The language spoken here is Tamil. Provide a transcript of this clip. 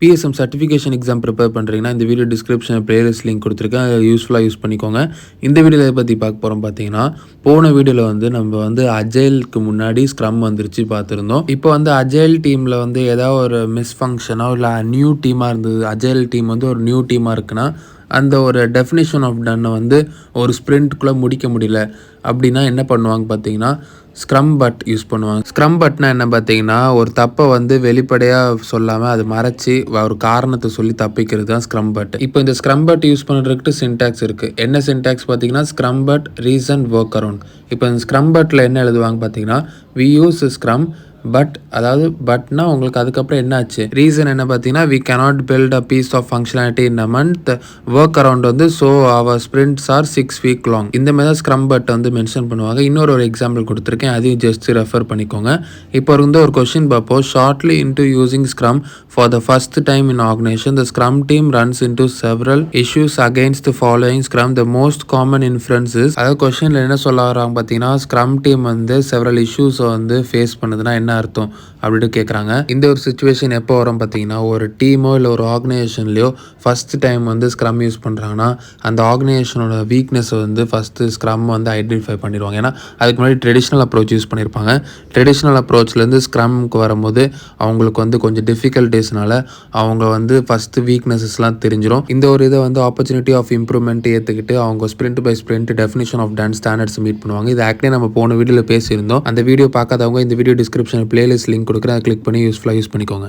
PSM சர்டிஃபிகேஷன் எக்ஸாம் ப்ரிப்பேர் பண்ணுறீங்கன்னா, இந்த வீடியோ டிஸ்கிரிப்ஷன் பிளேலிஸ்ட் லிங்க் கொடுத்துருக்கேன். யூஸ்ஃபுல்லாக யூஸ் பண்ணிக்கோங்க. இந்த வீடியோவில் எதை பற்றி பார்க்க போகிறோம் பார்த்தீங்கன்னா, போன வீடியோவில் நம்ம அஜைலுக்கு முன்னாடி ஸ்க்ரம் வந்துருச்சு பார்த்துருந்தோம். இப்போ அஜைல் டீமில் ஏதாவது ஒரு மிஸ் ஃபங்க்ஷனோ இல்லை நியூ டீமாக இருந்தது. அஜைல் டீம் ஒரு நியூ டீமாக இருக்குன்னா, அந்த ஒரு டெஃபினிஷன் ஆஃப் டன்னை ஒரு ஸ்ப்ரிண்ட்டுக்குள்ளே முடிக்க முடியல அப்படின்னா என்ன பண்ணுவாங்க பார்த்தீங்கன்னா, ஸ்க்ரம் பட் யூஸ் பண்ணுவாங்க. ஸ்க்ரம் பட்னா என்ன பார்த்தீங்கன்னா, ஒரு தப்பை வெளிப்படையாக சொல்லாமல் அது மறைச்சி ஒரு காரணத்தை சொல்லி தப்பிக்கிறது தான் ஸ்க்ரம் பட். இப்போ இந்த ஸ்க்ரம் பட் யூஸ் பண்ணுறதுக்கு சின்டாக்ஸ் இருக்குது. என்ன சின்டாக்ஸ் பார்த்தீங்கன்னா, scrum but reason work around. இப்போ இந்த ஸ்க்ரம் பட்டில் என்ன எழுதுவாங்க பார்த்தீங்கன்னா, வி யூஸ் ஸ்க்ரம் பட், அதாவது பட்னா உங்களுக்கு அதுக்கப்புறம் என்ன ஆச்சு, ரீசன் என்ன பார்த்தீங்கன்னா, we cannot build a piece of functionality in a month, work around so our sprints are 6 week long. இந்த மாதிரி தான் ஸ்க்ரம் பட் மென்ஷன் பண்ணுவாங்க. இன்னொரு எக்ஸாம்பிள் கொடுத்துருக்கேன், அதையும் ஜஸ்ட் ரெஃபர் பண்ணிக்கோங்க. இப்போ ஒரு கொஸ்டின் பார்ப்போம். Shortly into using scrum for the first time in organisation, the scrum team runs into several issues against the following scrum, the most common inferences. அதாவது கொஸ்டின்ல என்ன சொல்ல வராங்க பார்த்தீங்கன்னா, ஸ்க்ரம் டீம் செவரல் இஷ்யூஸை ஃபேஸ் பண்ணுதுன்னா என்ன அர்த்தம் அப்படின்னு கேட்குறாங்க. இந்த ஒரு சுச்சுவேஷன் எப்போ வரும் பார்த்தீங்கன்னா, ஒரு டீமோ இல்லை ஒரு ஆர்கனைசேஷன்லையோ ஃபஸ்ட் டைம் ஸ்க்ரம் யூஸ் பண்ணுறாங்கன்னா, அந்த ஆர்கனைசேஷனோட வீக்னஸை ஃபஸ்ட்டு ஸ்க்ரம் ஐடென்டிஃபை பண்ணிடுவாங்க. ஏன்னா அதுக்கு முன்னாடி ட்ரெடிஷ்னல் அப்ரோச் யூஸ் பண்ணியிருப்பாங்க. ட்ரெடிஷ்னல் அப்ரோச்லேருந்து ஸ்க்ரம்க்கு வரும்போது அவங்களுக்கு கொஞ்சம் டிஃபிகல்ட்டிஸ்னால அவங்க ஃபஸ்ட்டு வீக்னஸஸ்லாம் தெரிஞ்சிடும். இந்த ஒரு இதை ஆப்பர்ச்சுனிட்டி ஆஃப் இம்ப்ரூவ்மெண்ட் ஏற்றுக்கிட்டு அவங்க sprint by sprint definition of done standards meet பண்ணுவாங்க. இது ஆக்சுவலி நம்ம போன வீடியோவில் பேசியிருந்தோம். அந்த வீடியோ பார்க்காதவங்க இந்த வீடியோ டிஸ்கிரிப்ஷன் பிளேலிஸ்ட் லிங்க் கொடுக்குறேன், அதை கிளிக் பண்ணி யூஸ்ஃபுல்லாக யூஸ் பண்ணிக்கோங்க.